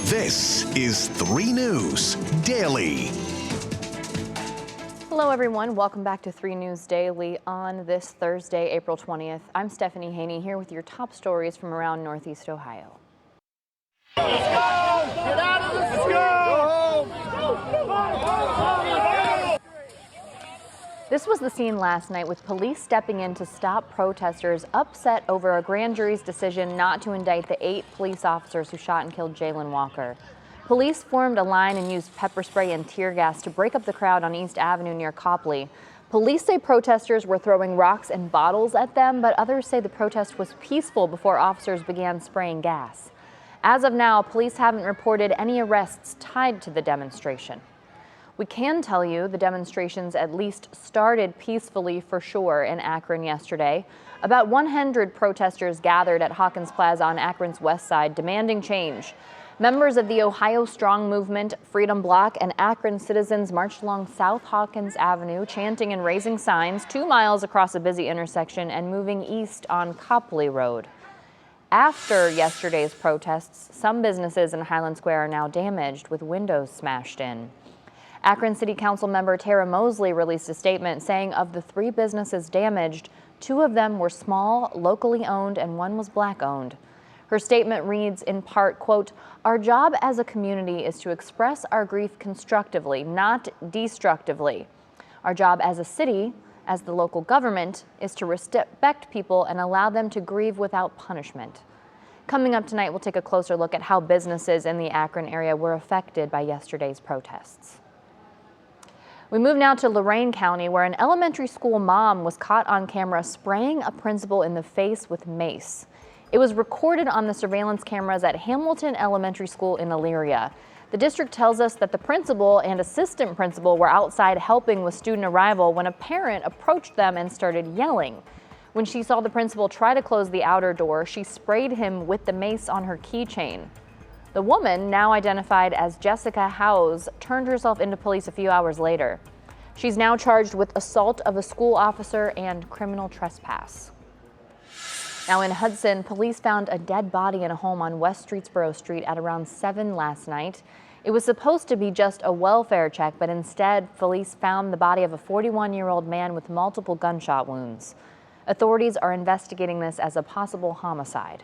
This is 3 News Daily. Hello everyone, welcome back to 3 News Daily on this Thursday, April 20th. I'm Stephanie Haney here with your top stories from around Northeast Ohio. Let's go! Get out of this! Let's go! This was the scene last night with police stepping in to stop protesters upset over a grand jury's decision not to indict the 8 police officers who shot and killed Jayland Walker. Police formed a line and used pepper spray and tear gas to break up the crowd on East Avenue near Copley. Police say protesters were throwing rocks and bottles at them, but others say the protest was peaceful before officers began spraying gas. As of now, police haven't reported any arrests tied to the demonstration. We can tell you the demonstrations at least started peacefully for sure in Akron yesterday. About 100 protesters gathered at Hawkins Plaza on Akron's west side demanding change. Members of the Ohio Strong Movement, Freedom Bloc, and Akron citizens marched along South Hawkins Avenue, chanting and raising signs 2 miles across a busy intersection and moving east on Copley Road. After yesterday's protests, some businesses in Highland Square are now damaged with windows smashed in. Akron City Council member Tara Mosley released a statement saying of the 3 businesses damaged, 2 of them were small, locally owned, and 1 was Black-owned. Her statement reads in part, quote, "Our job as a community is to express our grief constructively, not destructively. Our job as a city, as the local government, is to respect people and allow them to grieve without punishment." Coming up tonight, we'll take a closer look at how businesses in the Akron area were affected by yesterday's protests. We move now to Lorain County, where an elementary school mom was caught on camera spraying a principal in the face with mace. It was recorded on the surveillance cameras at Hamilton Elementary School in Elyria. The district tells us that the principal and assistant principal were outside helping with student arrival when a parent approached them and started yelling. When she saw the principal try to close the outer door, she sprayed him with the mace on her keychain. The woman, now identified as Jessica Howes, turned herself into police a few hours later. She's now charged with assault of a school officer and criminal trespass. Now in Hudson, police found a dead body in a home on West Streetsboro Street at around 7 last night. It was supposed to be just a welfare check, but instead police found the body of a 41-year-old man with multiple gunshot wounds. Authorities are investigating this as a possible homicide.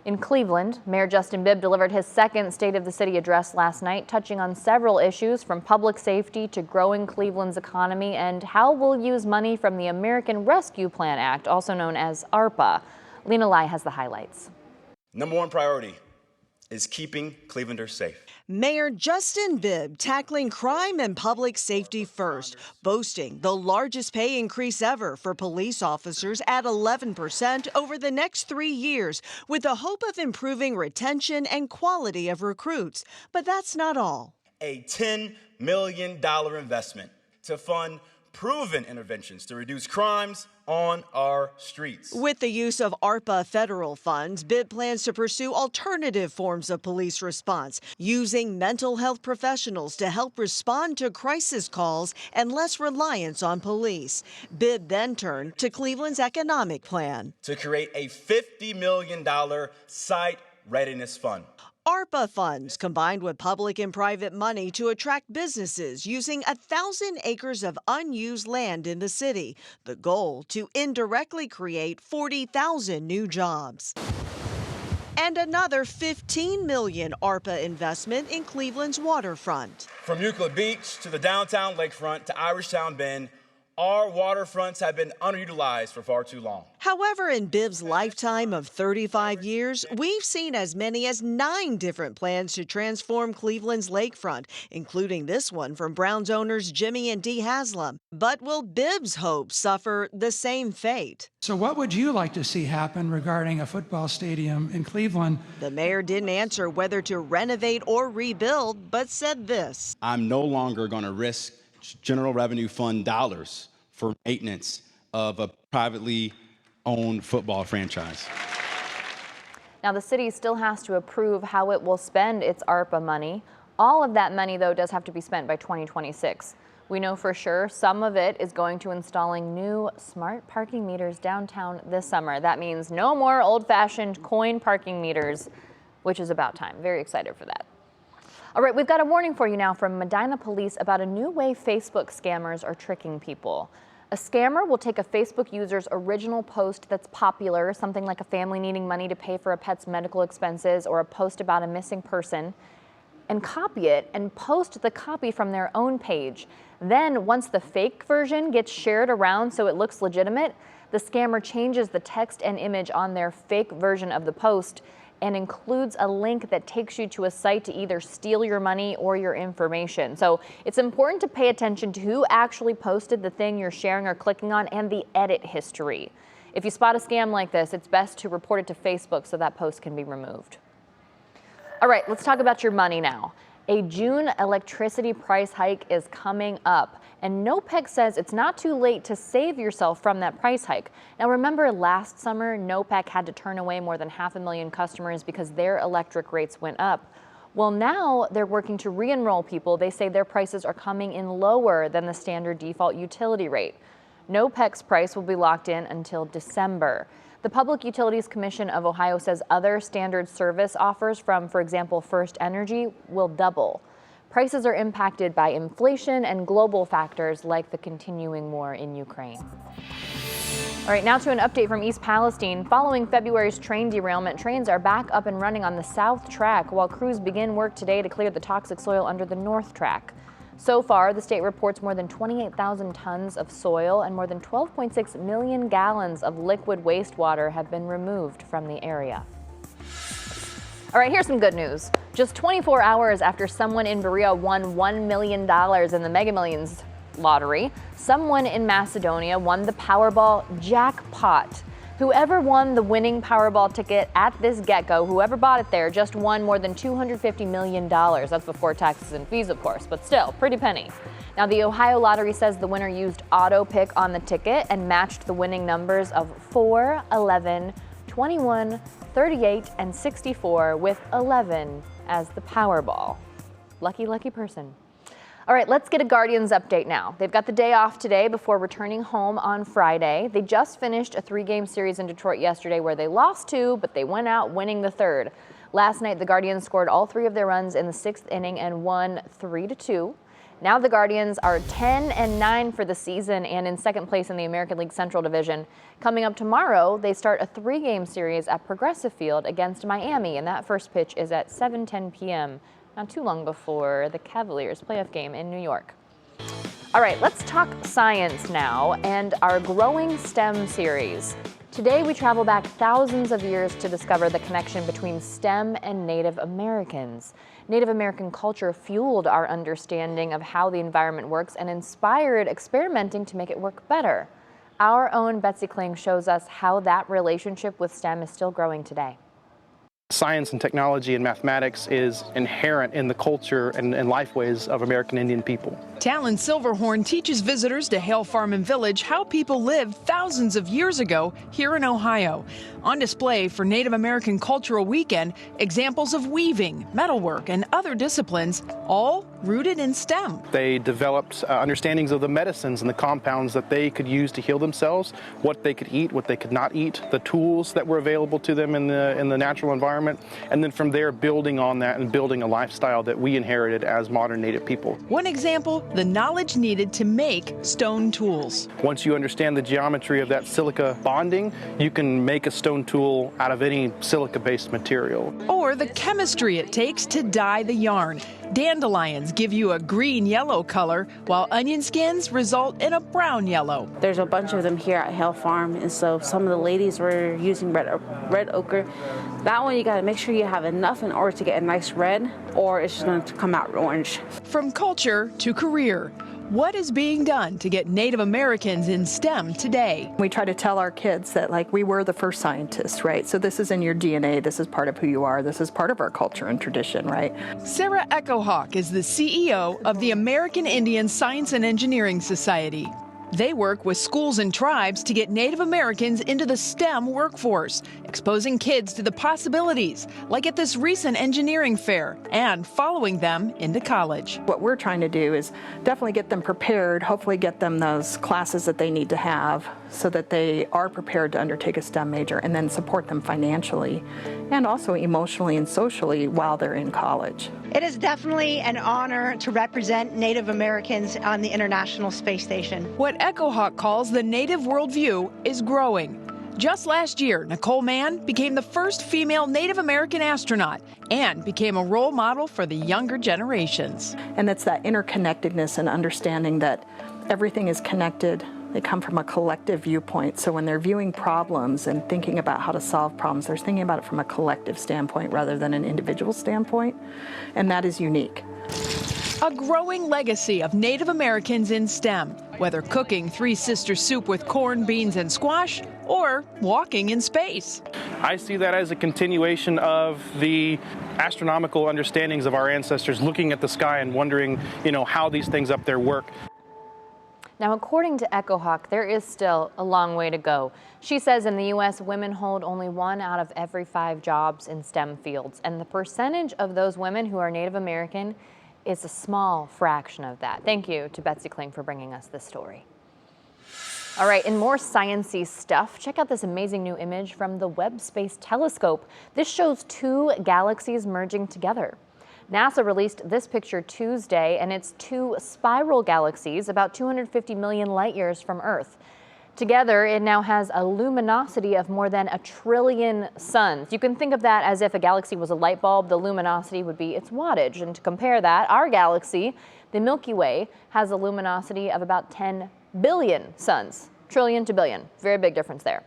In Cleveland, Mayor Justin Bibb delivered his second State of the City address last night, touching on several issues from public safety to growing Cleveland's economy and how we'll use money from the American Rescue Plan Act, also known as ARPA. Lena Lai has the highlights. Number 1 priority is keeping Clevelanders safe. Mayor Justin Bibb tackling crime and public safety first, boasting the largest pay increase ever for police officers at 11% over the next 3 years, with the hope of improving retention and quality of recruits. But that's not all. A $10 million investment to fund proven interventions to reduce crimes on our streets. With the use of ARPA federal funds, Bibb plans to pursue alternative forms of police response, using mental health professionals to help respond to crisis calls and less reliance on police. Bibb then turned to Cleveland's economic plan to create a $50 million site readiness fund. ARPA funds combined with public and private money to attract businesses using 1,000 acres of unused land in the city. The goal to indirectly create 40,000 new jobs. And another $15 million ARPA investment in Cleveland's waterfront. From Euclid Beach to the downtown lakefront to Irishtown Bend, our waterfronts have been underutilized for far too long. However, in Bibb's lifetime of 35 years, we've seen as many as 9 different plans to transform Cleveland's lakefront, including this one from Browns owners Jimmy and Dee Haslam. But will Bibb's hopes suffer the same fate? So what would you like to see happen regarding a football stadium in Cleveland? The mayor didn't answer whether to renovate or rebuild, but said this. I'm no longer going to risk general revenue fund dollars for maintenance of a privately owned football franchise. Now, the city still has to approve how it will spend its ARPA money. All of that money, though, does have to be spent by 2026. We know for sure some of it is going to installing new smart parking meters downtown this summer. That means no more old-fashioned coin parking meters. which is about time. Very excited for that. All right, we've got a warning for you now from Medina Police about a new way Facebook scammers are tricking people. A scammer will take a Facebook user's original post that's popular, something like a family needing money to pay for a pet's medical expenses or a post about a missing person, and copy it and post the copy from their own page. Then, once the fake version gets shared around so it looks legitimate, the scammer changes the text and image on their fake version of the post and includes a link that takes you to a site to either steal your money or your information. So it's important to pay attention to who actually posted the thing you're sharing or clicking on and the edit history. If you spot a scam like this, it's best to report it to Facebook so that post can be removed. All right, let's talk about your money now. A June electricity price hike is coming up, and NOPEC says it's not too late to save yourself from that price hike. Now remember last summer, NOPEC had to turn away more than 500,000 customers because their electric rates went up. Well, now they're working to re-enroll people. They say their prices are coming in lower than the standard default utility rate. NOPEC's price will be locked in until December. The Public Utilities Commission of Ohio says other standard service offers from, for example, First Energy will double. Prices are impacted by inflation and global factors like the continuing war in Ukraine. All right, now to an update from East Palestine. Following February's train derailment, trains are back up and running on the south track while crews begin work today to clear the toxic soil under the north track. So far, the state reports more than 28,000 tons of soil and more than 12.6 million gallons of liquid wastewater have been removed from the area. All right, here's some good news. Just 24 hours after someone in Berea won $1 million in the Mega Millions lottery, someone in Macedonia won the Powerball jackpot. Whoever won the winning Powerball ticket at this GetGo, whoever bought it there, just won more than $250 million. That's before taxes and fees, of course, but still, pretty penny. Now, the Ohio Lottery says the winner used auto pick on the ticket and matched the winning numbers of 4, 11, 21, 38, and 64 with 11 as the Powerball. Lucky, lucky person. All right, let's get a Guardians update now. They've got the day off today before returning home on Friday. They just finished a 3-game series in Detroit yesterday where they lost 2, but they went out winning the 3rd. Last night, the Guardians scored all 3 of their runs in the 6th inning and won 3-2. Now the Guardians are 10-9 for the season and in 2nd place in the American League Central Division. Coming up tomorrow, they start a 3-game series at Progressive Field against Miami, and that first pitch is at 7:10 p.m. Not too long before the Cavaliers playoff game in New York. All right, let's talk science now and our growing STEM series. Today we travel back thousands of years to discover the connection between STEM and Native Americans. Native American culture fueled our understanding of how the environment works and inspired experimenting to make it work better. Our own Betsy Kling shows us how that relationship with STEM is still growing today. Science and technology and mathematics is inherent in the culture and lifeways of American Indian people. Talon Silverhorn teaches visitors to Hale Farm and Village how people lived thousands of years ago here in Ohio. On display for Native American Cultural Weekend, examples of weaving, metalwork, and other disciplines, all rooted in STEM. They developed understandings of the medicines and the compounds that they could use to heal themselves, what they could eat, what they could not eat, the tools that were available to them in the natural environment, and then from there building on that and building a lifestyle that we inherited as modern Native people. One example, the knowledge needed to make stone tools. Once you understand the geometry of that silica bonding, you can make a stone tool out of any silica-based material. Or the chemistry it takes to dye the yarn. Dandelions give you a green-yellow color, while onion skins result in a brown-yellow. There's a bunch of them here at Hale Farm, and so some of the ladies were using red ochre. That one you got to make sure you have enough in order to get a nice red, or it's just going to come out orange. From culture to career, what is being done to get Native Americans in STEM today? We try to tell our kids that, like, we were the first scientists, right? So this is in your DNA. This is part of who you are. This is part of our culture and tradition, right? Sarah Echohawk is the CEO of the American Indian Science and Engineering Society. They work with schools and tribes to get Native Americans into the STEM workforce, exposing kids to the possibilities, like at this recent engineering fair, and following them into college. What we're trying to do is definitely get them prepared, hopefully get them those classes that they need to have so that they are prepared to undertake a STEM major, and then support them financially and also emotionally and socially while they're in college. It is definitely an honor to represent Native Americans on the International Space Station. What Echo Hawk calls the Native worldview is growing. Just last year, Nicole Mann became the first female Native American astronaut and became a role model for the younger generations. And it's that interconnectedness and understanding that everything is connected. They come from a collective viewpoint. So when they're viewing problems and thinking about how to solve problems, they're thinking about it from a collective standpoint rather than an individual standpoint. And that is unique. A growing legacy of Native Americans in STEM, whether cooking Three Sisters soup with corn, beans, and squash, or walking in space. I see that as a continuation of the astronomical understandings of our ancestors, looking at the sky and wondering, how these things up there work. Now, according to Echo Hawk, there is still a long way to go. She says in the U.S., women hold only 1 out of every 5 jobs in STEM fields, and the percentage of those women who are Native American is a small fraction of that. Thank you to Betsy Kling for bringing us this story. All right, in more science-y stuff, check out this amazing new image from the Webb Space Telescope. This shows 2 galaxies merging together. NASA released this picture Tuesday, and it's 2 spiral galaxies about 250 million light years from Earth. Together, it now has a luminosity of more than 1 trillion suns. You can think of that as if a galaxy was a light bulb, the luminosity would be its wattage. And to compare that, our galaxy, the Milky Way, has a luminosity of about 10 billion suns. Trillion to billion, very big difference there.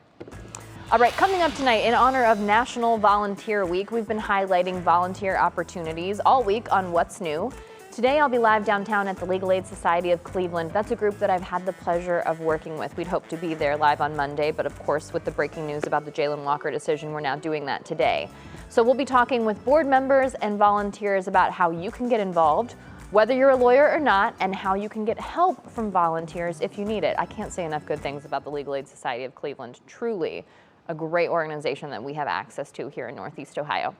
All right, coming up tonight, in honor of National Volunteer Week, we've been highlighting volunteer opportunities all week on What's New. Today, I'll be live downtown at the Legal Aid Society of Cleveland. That's a group that I've had the pleasure of working with. We'd hoped to be there live on Monday, but of course, with the breaking news about the Jayland Walker decision, we're now doing that today. So we'll be talking with board members and volunteers about how you can get involved, whether you're a lawyer or not, and how you can get help from volunteers if you need it. I can't say enough good things about the Legal Aid Society of Cleveland. Truly a great organization that we have access to here in Northeast Ohio.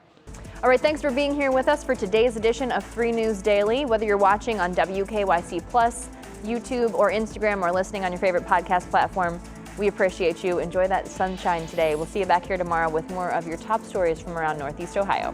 All right, thanks for being here with us for today's edition of 3 News Daily. Whether you're watching on WKYC+, YouTube, or Instagram, or listening on your favorite podcast platform, we appreciate you. Enjoy that sunshine today. We'll see you back here tomorrow with more of your top stories from around Northeast Ohio.